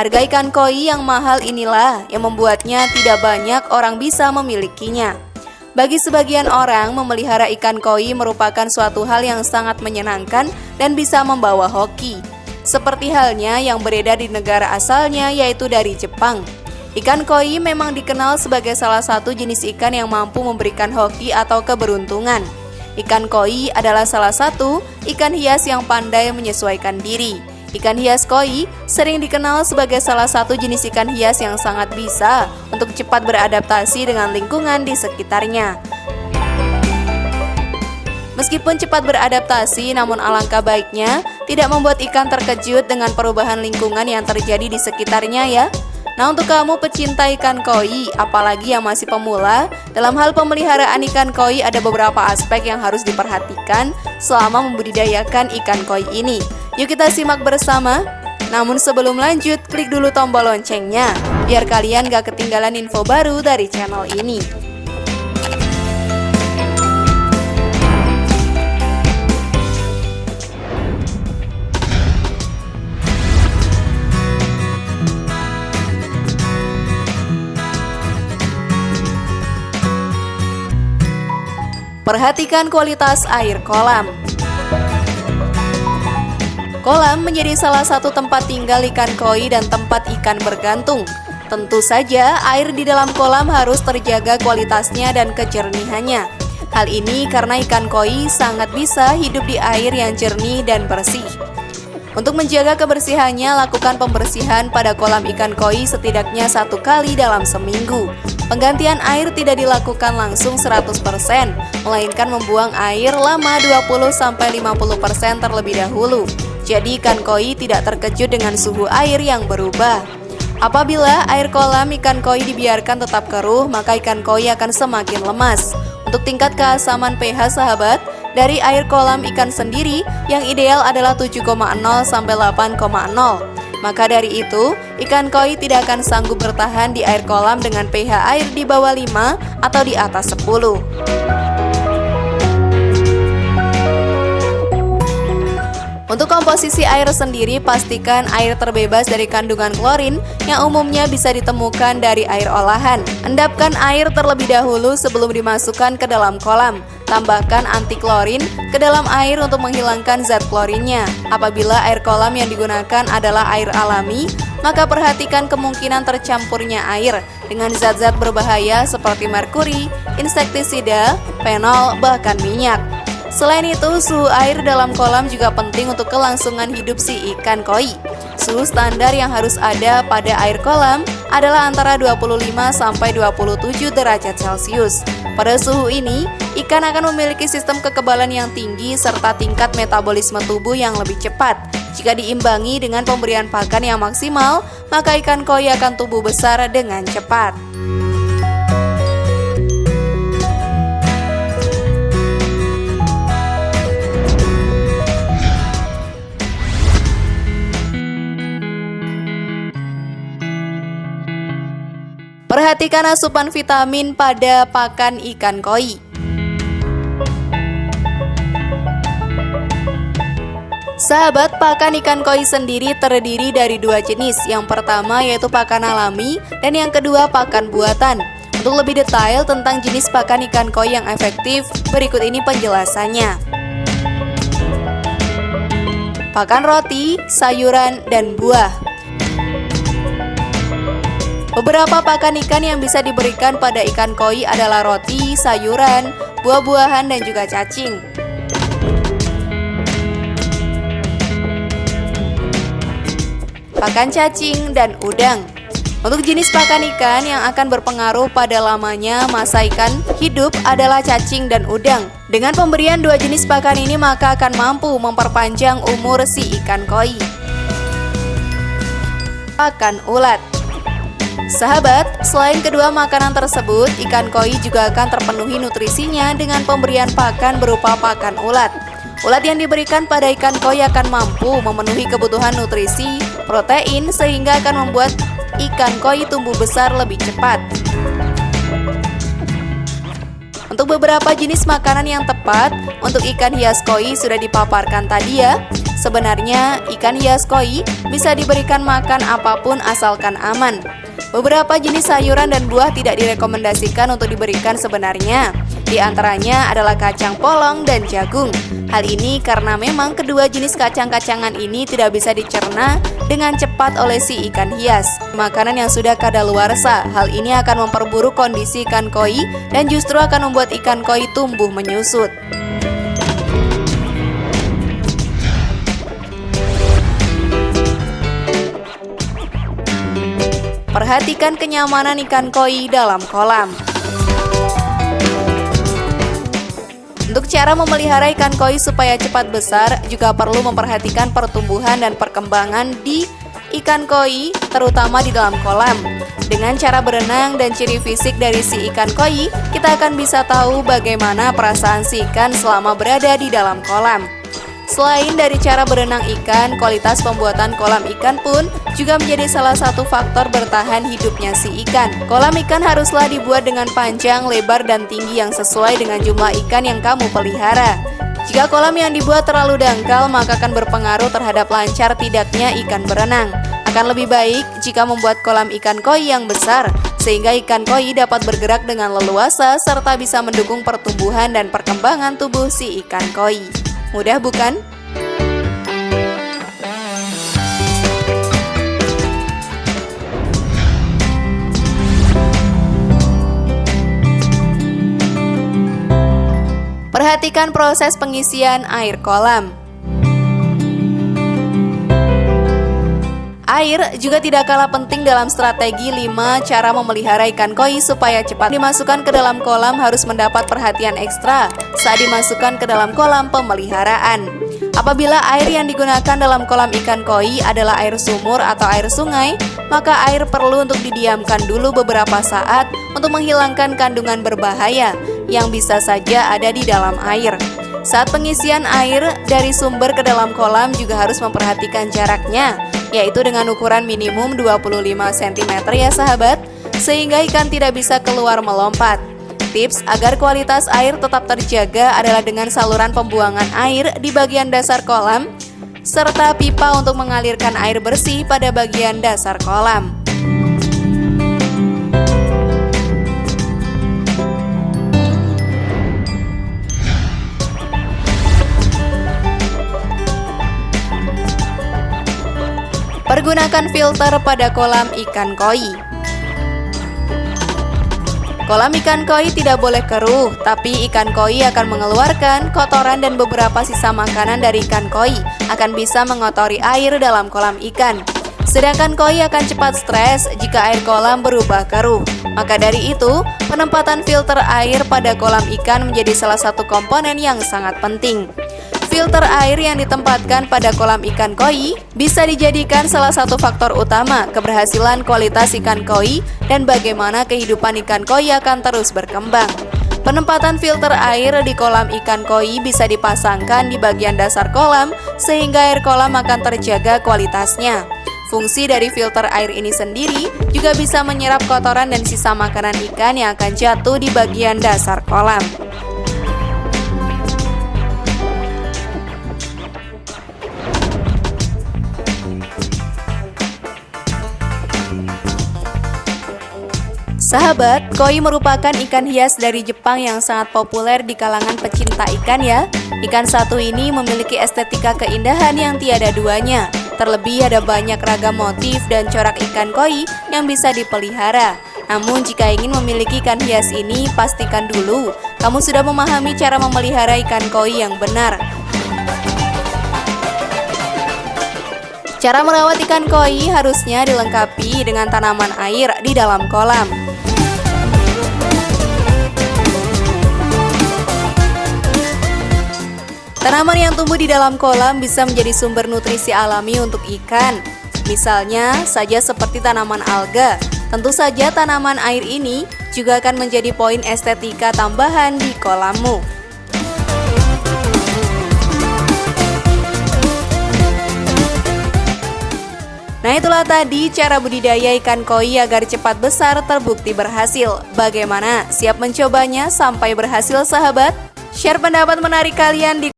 Harga ikan koi yang mahal inilah yang membuatnya tidak banyak orang bisa memilikinya. Bagi sebagian orang, memelihara ikan koi merupakan suatu hal yang sangat menyenangkan dan bisa membawa hoki. Seperti halnya yang beredar di negara asalnya, yaitu dari Jepang. Ikan koi memang dikenal sebagai salah satu jenis ikan yang mampu memberikan hoki atau keberuntungan. Ikan koi adalah salah satu ikan hias yang pandai menyesuaikan diri. Ikan hias koi sering dikenal sebagai salah satu jenis ikan hias yang sangat bisa untuk cepat beradaptasi dengan lingkungan di sekitarnya. Meskipun cepat beradaptasi, namun alangkah baiknya tidak membuat ikan terkejut dengan perubahan lingkungan yang terjadi di sekitarnya ya. Nah, untuk kamu pecinta ikan koi, apalagi yang masih pemula, dalam hal pemeliharaan ikan koi ada beberapa aspek yang harus diperhatikan selama membudidayakan ikan koi ini. Yuk kita simak bersama. Namun sebelum lanjut, klik dulu tombol loncengnya, biar kalian gak ketinggalan info baru dari channel ini. Perhatikan kualitas air kolam. Kolam menjadi salah satu tempat tinggal ikan koi dan tempat ikan bergantung. Tentu saja air di dalam kolam harus terjaga kualitasnya dan kejernihannya. Hal ini karena ikan koi sangat bisa hidup di air yang jernih dan bersih. Untuk menjaga kebersihannya, lakukan pembersihan pada kolam ikan koi setidaknya 1 kali dalam seminggu. Penggantian air tidak dilakukan langsung 100%, melainkan membuang air lama 20-50% terlebih dahulu. Jadi ikan koi tidak terkejut dengan suhu air yang berubah. Apabila air kolam ikan koi dibiarkan tetap keruh, maka ikan koi akan semakin lemas. Untuk tingkat keasaman pH sahabat, dari air kolam ikan sendiri yang ideal adalah 7,0 sampai 8,0. Maka dari itu, ikan koi tidak akan sanggup bertahan di air kolam dengan pH air di bawah 5 atau di atas 10. Untuk komposisi air sendiri, pastikan air terbebas dari kandungan klorin yang umumnya bisa ditemukan dari air olahan. Endapkan air terlebih dahulu sebelum dimasukkan ke dalam kolam. Tambahkan anti klorin ke dalam air untuk menghilangkan zat klorinnya. Apabila air kolam yang digunakan adalah air alami, maka perhatikan kemungkinan tercampurnya air dengan zat-zat berbahaya seperti merkuri, insektisida, fenol, bahkan minyak. Selain itu, suhu air dalam kolam juga penting untuk kelangsungan hidup si ikan koi. Suhu standar yang harus ada pada air kolam adalah antara 25-27 derajat Celcius. Pada suhu ini, ikan akan memiliki sistem kekebalan yang tinggi serta tingkat metabolisme tubuh yang lebih cepat. Jika diimbangi dengan pemberian pakan yang maksimal, maka ikan koi akan tumbuh besar dengan cepat. Perhatikan asupan vitamin pada pakan ikan koi. Sahabat, pakan ikan koi sendiri terdiri dari 2 jenis. Yang pertama yaitu pakan alami dan yang kedua pakan buatan. Untuk lebih detail tentang jenis pakan ikan koi yang efektif, berikut ini penjelasannya. Pakan roti, sayuran, dan buah. Beberapa pakan ikan yang bisa diberikan pada ikan koi adalah roti, sayuran, buah-buahan, dan juga cacing. Pakan cacing dan udang. Untuk jenis pakan ikan yang akan berpengaruh pada lamanya masa ikan hidup adalah cacing dan udang. Dengan pemberian 2 jenis pakan ini maka akan mampu memperpanjang umur si ikan koi. Pakan ulat. Sahabat, selain kedua makanan tersebut, ikan koi juga akan terpenuhi nutrisinya dengan pemberian pakan berupa pakan ulat. Ulat yang diberikan pada ikan koi akan mampu memenuhi kebutuhan nutrisi, protein, sehingga akan membuat ikan koi tumbuh besar lebih cepat. Untuk beberapa jenis makanan yang tepat untuk ikan hias koi sudah dipaparkan tadi ya. Sebenarnya, ikan hias koi bisa diberikan makan apapun asalkan aman. Beberapa jenis sayuran dan buah tidak direkomendasikan untuk diberikan sebenarnya. Di antaranya adalah kacang polong dan jagung. Hal ini karena memang kedua jenis kacang-kacangan ini tidak bisa dicerna dengan cepat oleh si ikan hias. Makanan yang sudah kadaluarsa, hal ini akan memperburuk kondisi ikan koi dan justru akan membuat ikan koi tumbuh menyusut. Perhatikan kenyamanan ikan koi dalam kolam. Untuk cara memelihara ikan koi supaya cepat besar, juga perlu memperhatikan pertumbuhan dan perkembangan di ikan koi, terutama di dalam kolam. Dengan cara berenang dan ciri fisik dari si ikan koi, kita akan bisa tahu bagaimana perasaan si ikan selama berada di dalam kolam. Selain dari cara berenang ikan, kualitas pembuatan kolam ikan pun juga menjadi salah satu faktor bertahan hidupnya si ikan. Kolam ikan haruslah dibuat dengan panjang, lebar, dan tinggi yang sesuai dengan jumlah ikan yang kamu pelihara. Jika kolam yang dibuat terlalu dangkal, maka akan berpengaruh terhadap lancar tidaknya ikan berenang. Akan lebih baik jika membuat kolam ikan koi yang besar, sehingga ikan koi dapat bergerak dengan leluasa serta bisa mendukung pertumbuhan dan perkembangan tubuh si ikan koi. Mudah bukan? Perhatikan proses pengisian air kolam. Air juga tidak kalah penting dalam strategi 5 cara memelihara ikan koi supaya cepat dimasukkan ke dalam kolam harus mendapat perhatian ekstra saat dimasukkan ke dalam kolam pemeliharaan. Apabila air yang digunakan dalam kolam ikan koi adalah air sumur atau air sungai, maka air perlu untuk didiamkan dulu beberapa saat untuk menghilangkan kandungan berbahaya yang bisa saja ada di dalam air. Saat pengisian air dari sumber ke dalam kolam juga harus memperhatikan jaraknya, yaitu dengan ukuran minimum 25 cm ya sahabat, sehingga ikan tidak bisa keluar melompat. Tips agar kualitas air tetap terjaga adalah dengan saluran pembuangan air di bagian dasar kolam, serta pipa untuk mengalirkan air bersih pada bagian dasar kolam. Pergunakan filter pada kolam ikan koi. Kolam ikan koi tidak boleh keruh, tapi ikan koi akan mengeluarkan kotoran dan beberapa sisa makanan dari ikan koi akan bisa mengotori air dalam kolam ikan. Sedangkan koi akan cepat stres jika air kolam berubah keruh. Maka dari itu, penempatan filter air pada kolam ikan menjadi salah satu komponen yang sangat penting. Filter air yang ditempatkan pada kolam ikan koi bisa dijadikan salah satu faktor utama keberhasilan kualitas ikan koi dan bagaimana kehidupan ikan koi akan terus berkembang. Penempatan filter air di kolam ikan koi bisa dipasangkan di bagian dasar kolam sehingga air kolam akan terjaga kualitasnya. Fungsi dari filter air ini sendiri juga bisa menyerap kotoran dan sisa makanan ikan yang akan jatuh di bagian dasar kolam. Sahabat, koi merupakan ikan hias dari Jepang yang sangat populer di kalangan pecinta ikan ya. Ikan satu ini memiliki estetika keindahan yang tiada duanya. Terlebih ada banyak ragam motif dan corak ikan koi yang bisa dipelihara. Namun jika ingin memiliki ikan hias ini, pastikan dulu kamu sudah memahami cara memelihara ikan koi yang benar. Cara merawat ikan koi harusnya dilengkapi dengan tanaman air di dalam kolam. Tanaman yang tumbuh di dalam kolam bisa menjadi sumber nutrisi alami untuk ikan. Misalnya saja seperti tanaman alga. Tentu saja tanaman air ini juga akan menjadi poin estetika tambahan di kolammu. Nah, itulah tadi cara budidaya ikan koi agar cepat besar terbukti berhasil. Bagaimana? Siap mencobanya sampai berhasil sahabat? Share pendapat menarik kalian di